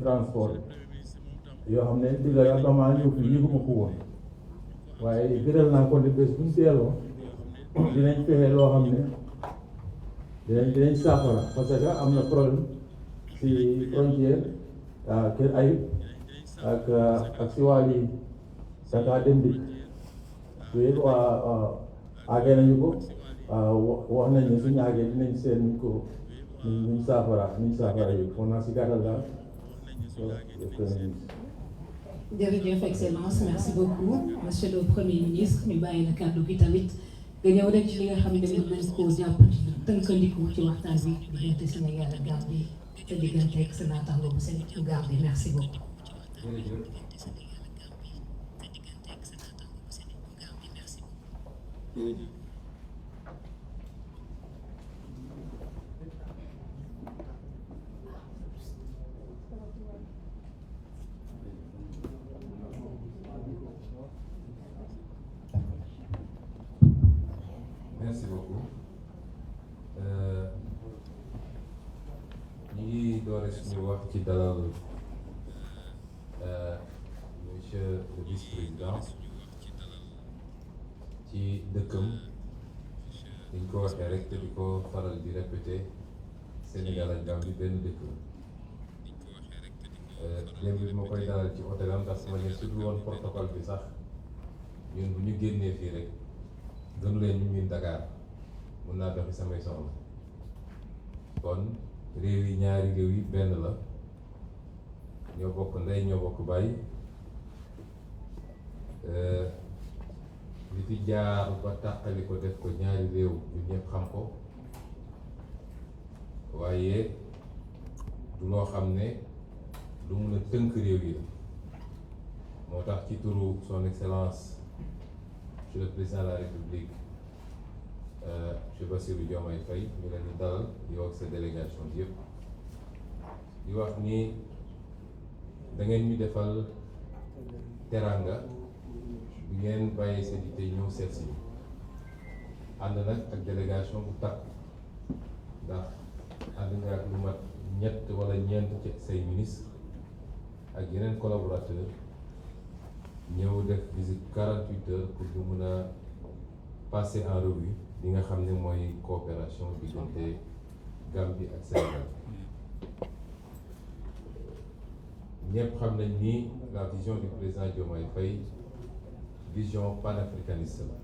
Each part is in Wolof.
transport yoo xam ne digga yaa damaa ñëw fii yëguma ko woon waaye gënal naa ko ne bés buñ teeloo dinañ fexe loo xam ne dinañ saafara parce que am na problème si frontière Kër Ayib ak si wàlli Dakar Dem Dikk yooyu àggee nañu ko wax nañ ne suñu àggee dinañ seet nuñ saafara yi foog naa si gàttal daal. jërëjëf excellence merci beaucoup monsieur le premier ministre ñu bàyyi la kàddu gi tamit nga ñëw rek ci li nga xam ne mën nañ koo jàpp ci tënkandiku ci waxtaan bi diggante Sénégal ak Gambie te diggante ak sa naataango bu Sénégal Gambie merci beaucoup. Merci beaucoup. Ñu ngi doore suñu wax ci dalal monsieur le vice-président ci dëkkam dañ ko waxee rek te di ko faral di répéter Sénégal ak Gambie benn dëkk démb bi ma koy dalal ci hôtelam ndax sama ne su dul woon protocole bi sax ñun bu ñu génnee fii rek gënu leen ñu miin Dakar mun naa doxi samay soxla kon réew yi ñaari réew yi benn la ñoo bokk ndey ñoo bokk bàyyi li fi jaar ba tàqali ko def ko ñaari réew ñu ñëpp xam ko waaye du loo xam ne lu mun a tënk réew yi la moo tax ci turu son excellence monsieur le président de la république monsieur Bassirou Diomaye Faye ñu leen di dalal yow ak sa délégation bi yëpp di wax ni da ngeen ñu defal teranga bi ngeen bàyyi seen yitte ñëw seet si ànd nag ak délégation bu takk ndax ànd nga ak lu mat ñett wala ñeent ci say ministre ak yeneen collaborateur ñëw def visite 48 heures pour ñu mën a passer en revue li nga xam ne mooy coopération diggante Gambie ak Sénégal ñëpp xam nañ ni la vision du président Diomaye Faye vision panafricaniste la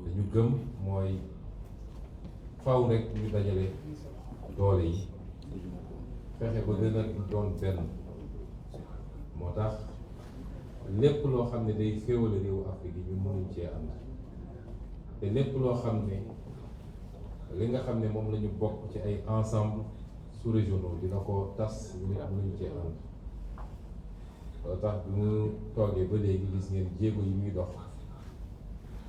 dañu gëm mooy faw rek ñu dajale doole yi fexe ba gën a doon benn moo tax lépp loo xam ne day féewale réewu Afrique yi ñu mënuñ cee ànd te lépp loo xam ne li nga xam ne moom la ñu bokk ci ay ensemble sous-régionaux dina ko tas ñu mënuñ cee ànd loo tax bi mu toogee ba léegi gis ngeen jéego yi muy dox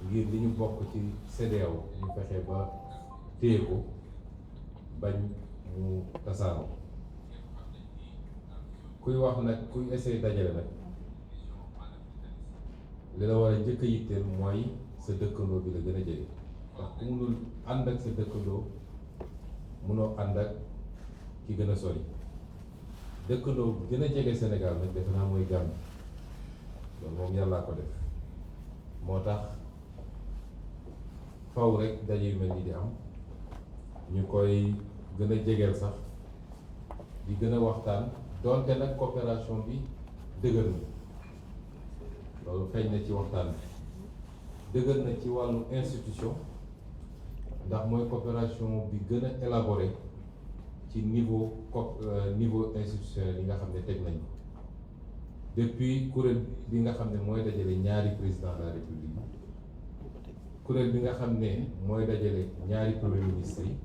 ngir li ñu bokk ci CEDEAO ñu fexe ba téye ko bañ mu tasaaroo kuy wax nag kuy essayer dajale nag li la war a njëkk a yitteel mooy sa dëkkandoo bi la gën a jege ndax ku munul ànd ak sa dëkkandoo munoo ànd ak ki gën a sori dëkkandoo bi gën a jege Sénégal nag defe naa mooy Gambie loolu moom yàllaa ko def moo tax faw rek daje yu mel ni di am ñu koy gën a jegeel sax di gën a waxtaan doonte nag coopération bi dëgër na loolu feeñ na ci waxtaan bi dëgër na ci wàllu institution ndax mooy coopération bi gën a élaboré ci niveau institutionnel yi nga xam ne teg nañ ko depuis kuréel bi nga xam ne mooy dajale ñaari président de la république kuréel bi nga xam ne mooy dajale ñaari premier ministre yi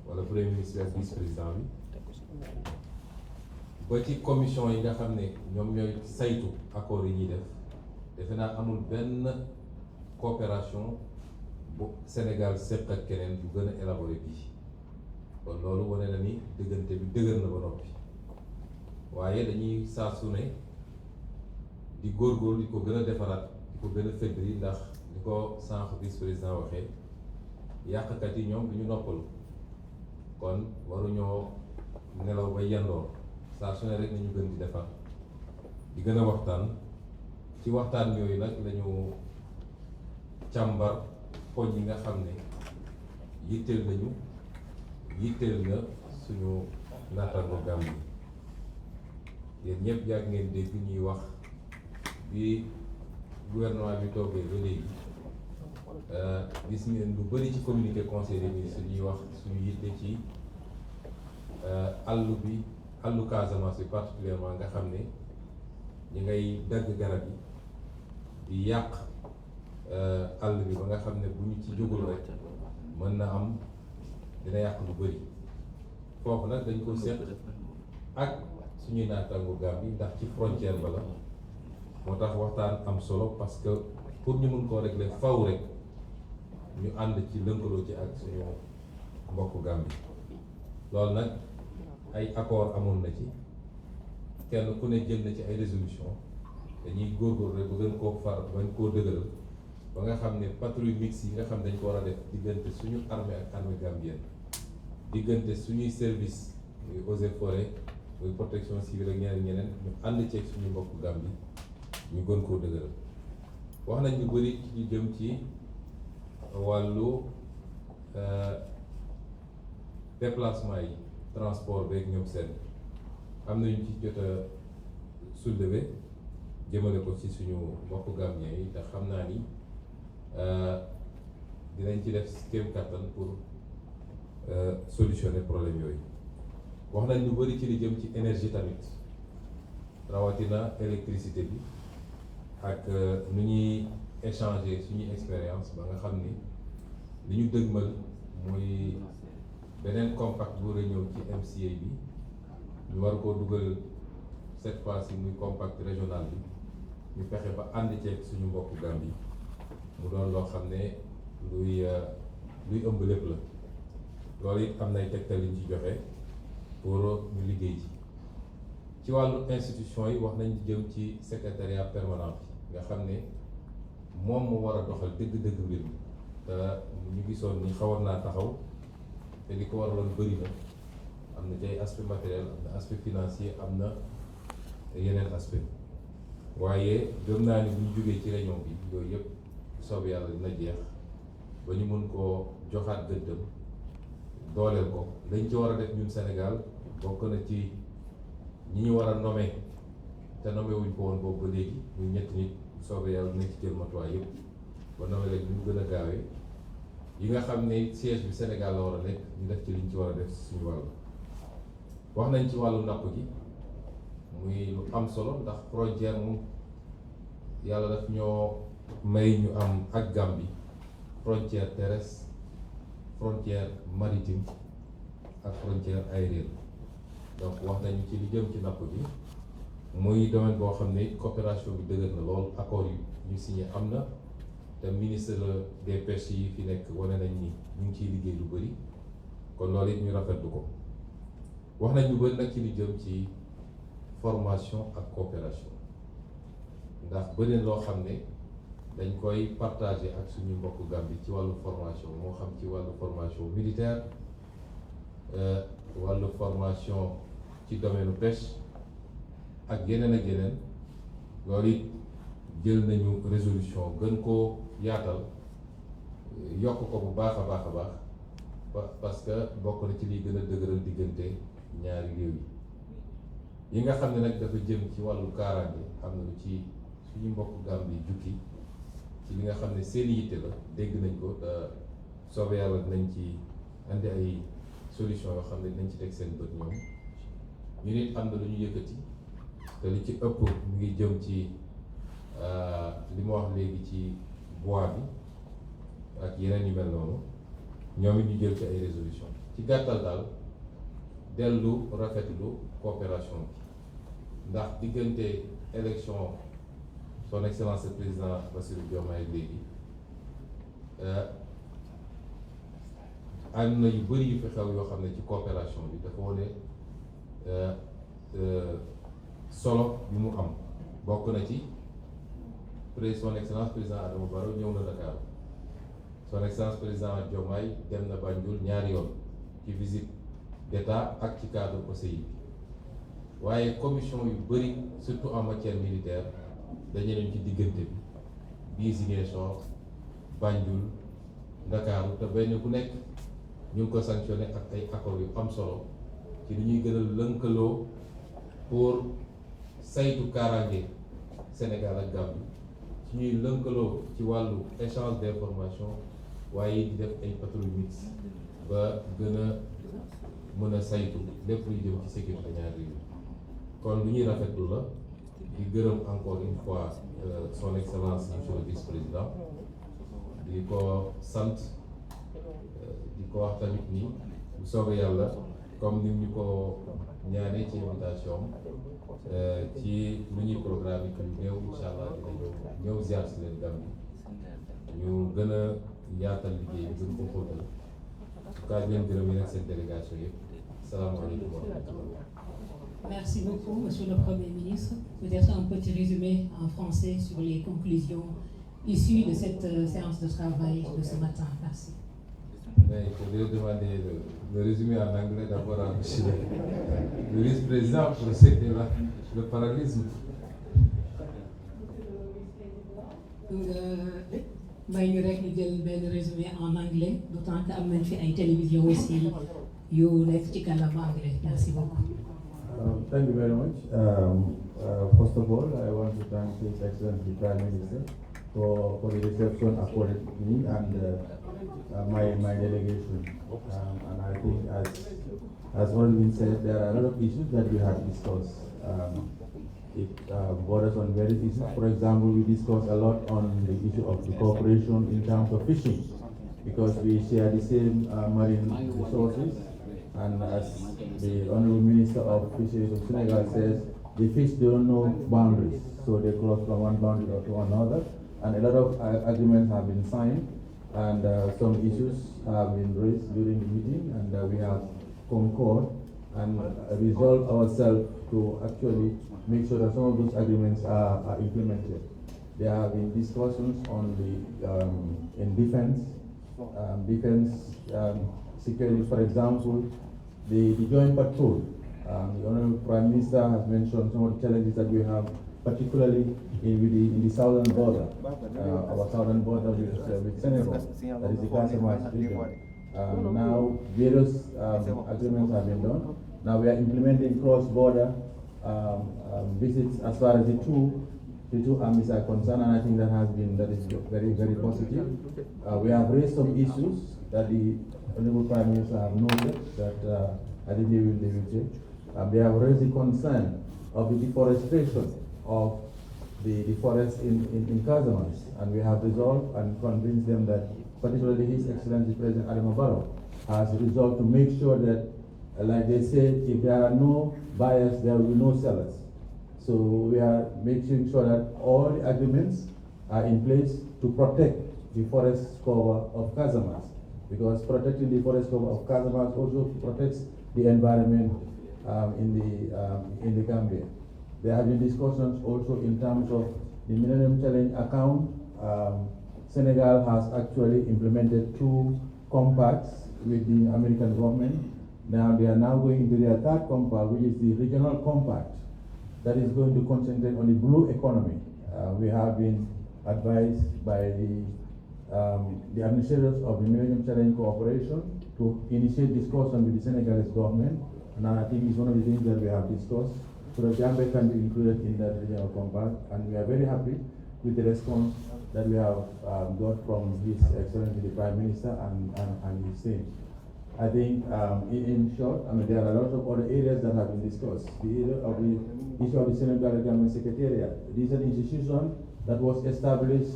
wala premier ministre ak vice président bi ba ci commission yi nga xam ne ñoom ñooy saytu accords yi ñuy def defe naa amul benn coopération bu Sénégal seq ak keneen bu gën a élaboré bii kon loolu wane na ni diggante bi dëgër na ba noppi waaye dañuy saa su ne di góorgóorlu di ko gën a defaraat di ko gën a feddali ndax ni ko sànq vice président waxee yàqkat yi ñoom du ñu noppalu kon waruñoo nelaw ba yendoo saa su ne rek nañu gën di defar di gën a waxtaan ci waxtaan yooyu nag lañu càmbar poñ yi nga xam ne yitteel nañu yitteel na suñu naataango Gambie yéen ñëpp yàgg ngeen dégg ñuy wax bi gouvernement bi toogee ba léegi gis ngeen lu bari ci communiqué conseil des ministres ñuy wax suñu yitte ci àllu Casamance bi particulièrement nga xam ne ñi ngay dagg garab yi di yàq àll bi ba nga xam ne bu ñu ci jógul rek mën na am dina yàq lu bari foofu nag dañ ko seet ak suñuy naataango Gambie ndax ci frontière ba la moo tax waxtaan am solo parce que pour ñu mun koo régler faw rek ñu ànd ci lënkaloo ci ak suñu mbokku Gambie loolu nag ay accord amoon na ci kenn ku ne jël na ci ay résolution dañuy góorgóorlu rek ba gën koo far bañ koo dëgëral ba nga xam ne patrouille mixte yi nga xam dañ ko war a def diggante suñu armée ak armée gambienne diggante suñuy service muy eaux et forêt muy protection civile ak ñeneen ñu ànd ceeg suñu mbokku Gambie ñu gën koo dëgëral wax nañ lu bari ci ñu jëm ci wàllu déplacement yi transport beeg ñoom seen am nañu ci jot a soulever jëmale ko ci suñu mbokku Gambien yi te xam naa ni dinañ ci def kéem kattan pour solutionner problème yooyu wax nañ lu bari ci li jëm ci énergie tamit rawatina électricité bi ak nu ñuy échanger suñuy expérience ba nga xam ni li ñu dëgmal muy beneen compact bu war a ñëw ci MCA bi ñu war koo dugal cette fois-ci muy compact régional bi ñu fexe ba ànd ceeg suñu mbokku Gambie mu doon loo xam ne luy ëmb lépp la loolu it am nay tegtal yi ñu ci joxe pour ñu liggéey ci wàllu institution yi wax nañ jëm ci secrétariat permanent bi nga xam ne moom mu war a doxal dëgg-dëgg mbir mi te ñu gisoon ni xawoon naa taxaw te li ko waraloon bëri na am na ci ay aspect matériel am na aspect financier am na yeneen aspect waaye gëm naa ni bu ñu jógee ci réunion bi yooyu yëpp soob yàlla dina jeex ba ñu mun koo joxaat gëddëm dooleel ko lañ ci war a def ñun Sénégal bokk na ci ñi ñu war a nommer te nommé wuñ ko woon boobu ba léegi muy ñetti nit soobee yàlla dinañ ci jël matuwaay yëpp ba nommé leen ñu gën a gaawee yi nga xam ne siège bi Sénégal la war a nekk ñu def ci liñ ci war a def suñu wàll wax nañ ci wàllu napp gi muy lu am solo ndax frontière moom yàlla daf ñoo may ñu am ak Gambie frontière terrestre frontière maritime ak frontière aérienne donc wax nañu ci li jëm ci napp gi muy domaine boo xam ne coopération bi dëgër na lool accord yu ñu signé am na te ministre des pêches yi fi nekk wane nañ ni ñu ngi ciy liggéey lu bëri kon loolu it ñu rafetlu ko wax nañ lu bëri nag ci li jëm ci formation ak coopération ndax bëri loo xam ne dañ koy partager ak suñu mbokku Gambie ci wàllu formation moo xam ci wàllu formation militaire wàllu formation ci domaine pêche ak yeneen loolu it jël nañu résolution gën koo yaatal yokk ko bu baax a baax parce que bokk na ci liy gën a dëgëral diggante ñaari réew yi nga xam ne nag dafa jëm ci wàllu kaaraange am na lu ci suñu mbokku Gambie jukki ci li nga xam ne seen yitte la dégg nañ ko te soobee yàlla dinañ ci andi ay solution yoo xam ne dinañ ci teg seen bët ñoom ñu nit am na lu ñu yëkkati te li ci ëpp mu ngi jëm ci li ma wax léegi ci bois bi ak yeneen yu mel noonu ñoom it ñu jël ci ay résolution ci gàttal daal dellu rafetlu coopération bi ndax diggante élection son excellence le président Bassirou Diomaye léegi am na yu bëri yu fi xew yoo xam ne ci coopération bi dafa wane solo bi mu am bokk na ci son excellence président Adama Barrow ñëw na Dakar son excellence président Diomaye dem na Banjul ñaari yoon ci visite d'état ak ci cadre OCI waaye commission yu bëri surtout en matière militaire dañu leen ci diggante bi bii Ziguinchor Banjul Ndakaaru te benn ku nekk ñu ngi ko sanctionné ak ay accords yu am solo ci li ñuy gën a lënkaloo pour saytu kaaraange Sénégal ak Gambie ci ñuy lënkaloo ci wàllu échange d'information waaye di def ay patrouille mixte ba gën a mën a saytu lépp luy jëm ci sécurité ñaari yi kon lu ñuy rafetlu la di gërëm encore une fois son excellence monsieur le vice-président di ko sant di ko wax tamit ni bu soobee yàlla comme ni ñu ko ñaanee ci invitation ci lu ñuy programme yi ñu néew incha allah dinañu ñëw ziar si leen Gambie ñu gën a yaatal liggéey bi gën ko xóotal en tout cas di leen gërëm yi nag seen délégation yëpp salaamaaleykum wa rahmatullah. Merci beaucoup, Monsieur le Premier ministre. Peut-être un petit résumé en français sur les conclusions issues de cette séance de travail de ce matin. Merci. Mais il faudrait demander le résumé en anglais d'abord à monsieur le vice-président pour ce qui est là, le parallélisme. may ñu rek ñu jël benn résumé en anglais, d'autant que am nañ fi ay télévision aussi yu nekk ci kàllaama anglais. Merci beaucoup. Thank you very much. First of all, I want to thank His Excellency Prime Minister for the reception accorded me and my delegation. And I think, as already been said, there are a lot of issues that we have discussed. It borders on various issues. For example, we discussed a lot on the issue of the cooperation in terms of fishing, because we share the same marine resources. And as the Honorable Minister of Fisheries of Senegal says, the fish don't know boundaries, so they cross from one boundary to another. And a lot of agreements have been signed, and some issues have been raised during the meeting, and we have concurred and resolved ourselves to actually make sure that some of those agreements are implemented. There have been discussions on the in defense security, for example. The joint patrol, the Honorable Prime Minister has mentioned some of the challenges that we have, particularly in the southern border, our southern border with Senegal, that is the Casamance region. Now, various agreements have been done. Now we are implementing cross-border visits as far as the two armies are concerned, and I think that is very, very positive. We have raised some issues that the Honorable Prime Minister have noted that I think they will take. They have raised the concern of the deforestation of the forest in Casamance, and we have resolved and convinced them that, particularly His Excellency President Adama Barrow has resolved to make sure that, like they said, if there are no buyers, there will be no sellers. So we are making sure that all the agreements are in place to protect the forest cover of Casamance, because protecting the forest cover of Casamance also protects the environment in the Gambia. There have been discussions also in terms of the Millennium Challenge account. Senegal has actually implemented 2 compacts with the American government. Now they are now going into their 3rd compact, which is the regional compact, that is going to concentrate on the blue economy. We have been advised by the administrators of the Millennium Challenge Corporation to initiate discussion with the Senegalese government, and I think it's one of the things that we have discussed, so that Gambia can be included in that regional compact, and we are very happy with the response that we have got from His Excellency the Prime Minister and his team. I think, in short, there are a lot of other areas that have been discussed. The issue of the Senegal Government Secretariat. This is an institution that was established,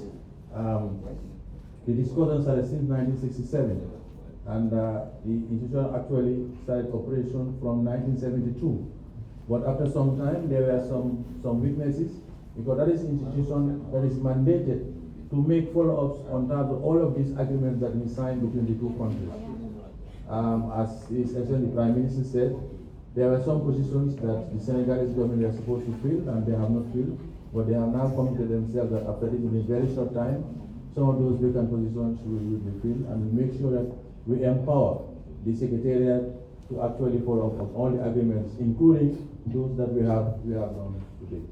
the discussion started since 1967, and the institution actually started operation from 1972. But after some time, there were some weaknesses, because that is an institution that is mandated to make follow-ups on top of all of these agreements that we signed between the 2 countries. As His Excellency Prime Minister said, there were some positions that the Senegalese government were supposed to fill and they have not filled, but they have now committed themselves that after this, in a very short time, some of those vacant positions will be filled, and we make sure that we empower the Secretariat to actually follow up on all the agreements, including those that we have done today.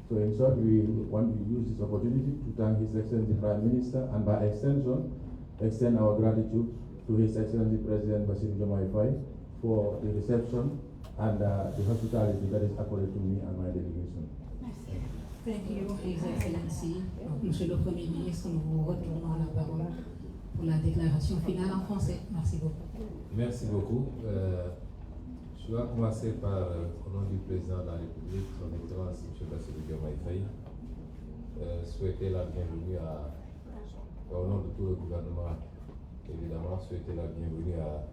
So in short, we want to use this opportunity to thank His Excellency Prime Minister and by extension, extend our gratitude to His Excellency President Bassirou Diomaye Faye for the reception and the hospitality that is accorded to me and my delegation. Thank you, His Excellency. Monsieur le Premier ministre, nous vous retournons la parole pour la déclaration finale en français. Merci beaucoup. Merci beaucoup. Je dois commencer par, au nom du président de la République, son Excellence M. Bassirou Diomaye Faye, souhaiter la bienvenue au nom de tout le gouvernement, évidemment, souhaiter la bienvenue à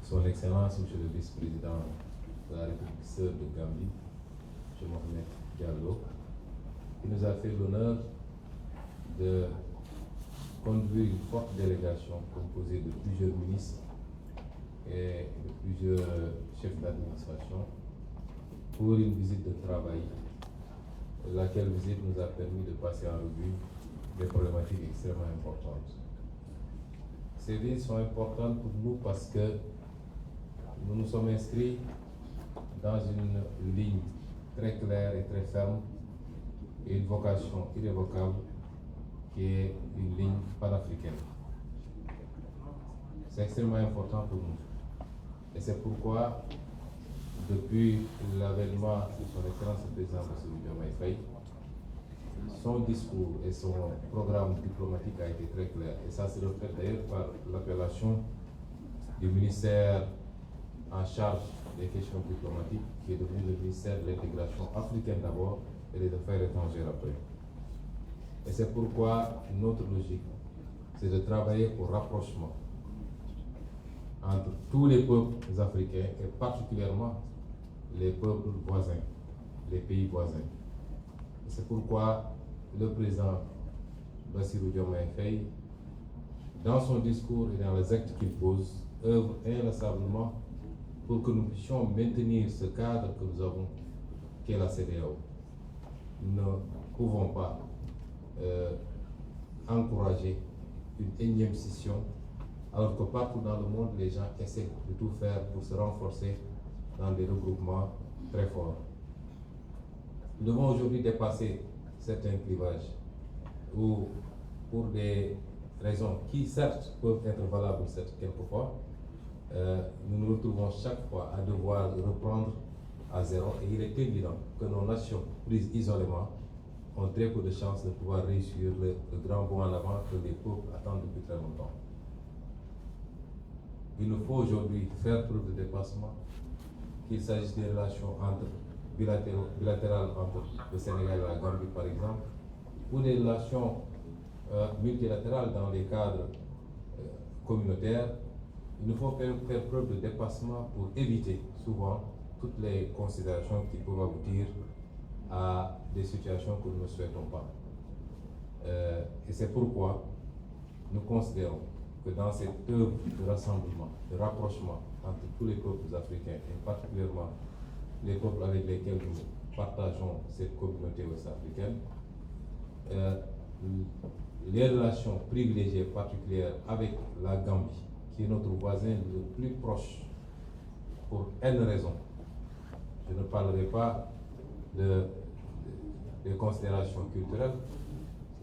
son Excellence M. le Vice-président de la République sœur de Gambie, M. Mohamed Diallo, qui nous a fait l'honneur de conduire une forte délégation composée de plusieurs ministres et de plusieurs chefs d'administration pour une visite de travail, laquelle visite nous a permis de passer en revue des problématiques extrêmement importantes. Ces visites sont importantes pour nous parce que nous nous sommes inscrits dans une ligne très claire et très ferme et une vocation irrévocable qui est une ligne panafricaine. C'est extrêmement important pour nous. Et c'est pourquoi, depuis l'avènement de son Excellence le Président Bassirou Diomaye Faye, son discours et son programme diplomatique a été très clair. Et ça se reflète d'ailleurs par l'appellation du ministère en charge des questions diplomatiques, qui est devenu le ministère de l'intégration africaine d'abord et des affaires étrangères après. Et c'est pourquoi notre logique, c'est de travailler au rapprochement entre tous les peuples africains et particulièrement les peuples voisins, les pays voisins. Et c'est pourquoi le président Bassirou Diomaye Faye, dans son discours et dans les actes qu'il pose, œuvre inlassablement pour que nous puissions maintenir ce cadre que nous avons, qu'est la CEDEAO. Nous ne pouvons pas encourager une énième scission, alors que partout dans le monde, les gens essaient de tout faire pour se renforcer dans des regroupements très forts. Nous devons aujourd'hui dépasser certains clivages où, pour des raisons qui certes peuvent être valables quelquefois, nous nous retrouvons chaque fois à devoir reprendre à zéro, et il est évident que nos nations prises isolément ont très peu de chances de pouvoir réussir le grand bond en avant que les peuples attendent depuis très longtemps. Il nous faut aujourd'hui faire preuve de dépassement, qu'il s'agisse des relations bilatérales entre le Sénégal et la Gambie par exemple, ou des relations multilatérales dans les cadres communautaires. Il nous faut faire preuve de dépassement pour éviter souvent toutes les considérations qui peuvent aboutir à des situations que nous ne souhaitons pas. Et c'est pourquoi nous considérons que dans cette œuvre de rassemblement, de rapprochement entre tous les peuples africains, et particulièrement les peuples avec lesquels nous partageons cette communauté ouest-africaine, les relations privilégiées particulières avec la Gambie, qui est notre voisin le plus proche, pour N raisons. Je ne parlerai pas des considérations culturelles.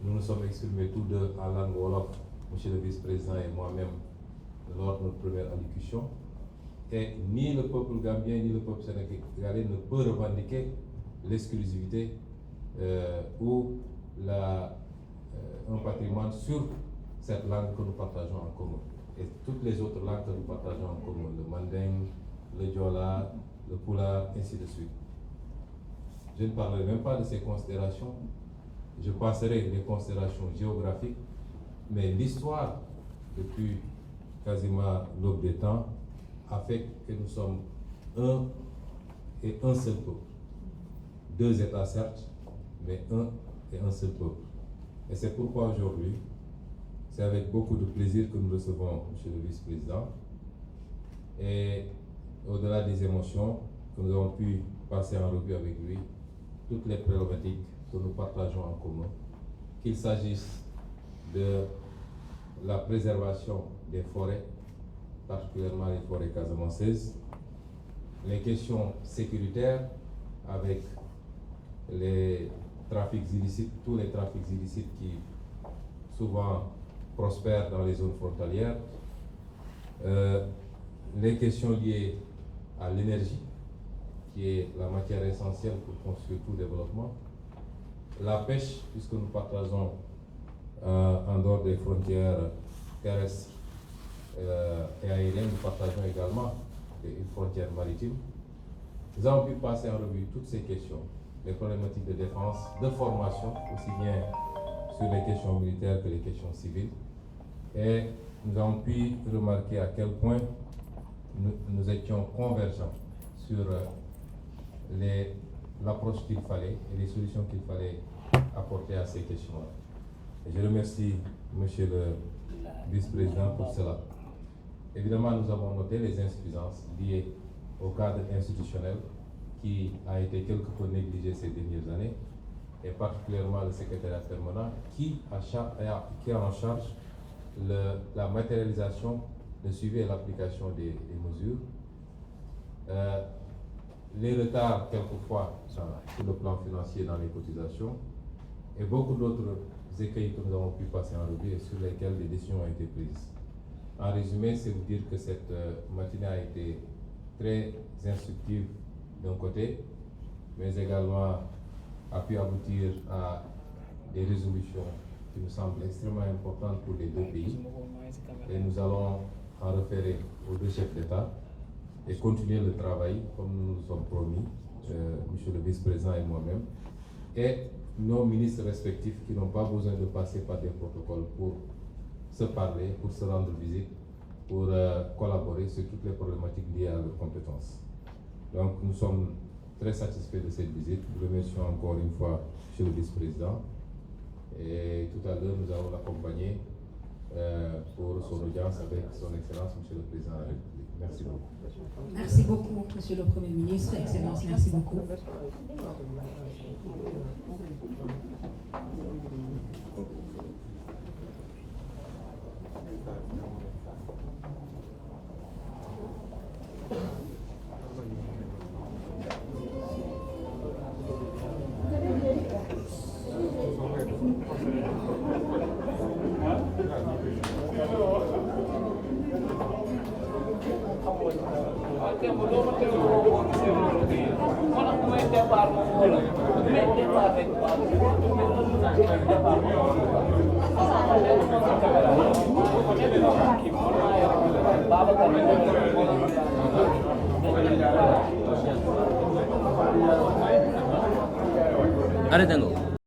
Nous nous sommes exprimés tous deux en langue wolof, Monsieur le vice-président et moi-même, lors de notre première allocution. Et ni le peuple gambien ni le peuple sénégalais ne peut revendiquer l'exclusivité ou un patrimoine sur cette langue que nous partageons en commun. Et toutes les autres langues que nous partageons en commun, le manding, le diola, le pulaar, ainsi de suite. Je ne parlerai même pas de ces considérations. Je passerai les considérations géographiques, mais l'histoire, depuis quasiment l'aube des temps, a fait que nous sommes un et un seul peuple. Deux États certes, mais un et un seul peuple. Et c'est pourquoi aujourd'hui, c'est avec beaucoup de plaisir que nous recevons M. le vice-président. Et au-delà des émotions, que nous avons pu passer en revue avec lui, toutes les prérogatives que nous partageons en commun, qu'il s'agisse de la préservation des forêts, particulièrement les forêts casamançaises, les questions sécuritaires, avec les trafics illicites, tous les trafics illicites qui souvent prospèrent dans les zones frontalières, les questions liées à l'énergie, qui est la matière essentielle pour construire tout développement, la pêche, puisque nous partageons en dehors des frontières terrestres et aériennes, nous partageons également une frontière maritime. Nous avons pu passer en revue toutes ces questions, les problématiques de défense, de formation, aussi bien sur les questions militaires que les questions civiles. Et nous avons pu remarquer à quel point nous étions convergents sur l'approche qu'il fallait et les solutions qu'il fallait apporter à ces questions-là. Et je remercie Monsieur le vice-président pour cela. Évidemment, nous avons noté les insuffisances liées au cadre institutionnel qui a été quelque peu négligé ces dernières années, et particulièrement le secrétariat permanent qui a en charge la matérialisation, le suivi et l'application des mesures. Les retards quelquefois sur le plan financier dans les cotisations et beaucoup d'autres écueils que nous avons pu passer en revue et sur lesquels des décisions ont été prises. En résumé, c'est vous dire que cette matinée a été très instructive d'un côté, mais également a pu aboutir à des résolutions qui nous semblent extrêmement importantes pour les deux pays. Et nous allons en référer aux deux chefs d'État et continuer le travail comme nous nous sommes promis, Monsieur le vice-président et moi-même, et nos ministres respectifs qui n'ont pas besoin de passer par des protocoles pour se parler, pour se rendre visite, pour collaborer sur toutes les problématiques liées à leurs compétences. Donc nous sommes très satisfaits de cette visite. Nous remercions encore une fois Monsieur le vice-président. Et tout à l'heure, nous allons l'accompagner pour son audience avec son Excellence, Monsieur le Président de la République. Merci beaucoup. Merci beaucoup, Monsieur le Premier ministre. Excellence, merci beaucoup. Arrêtez-nous.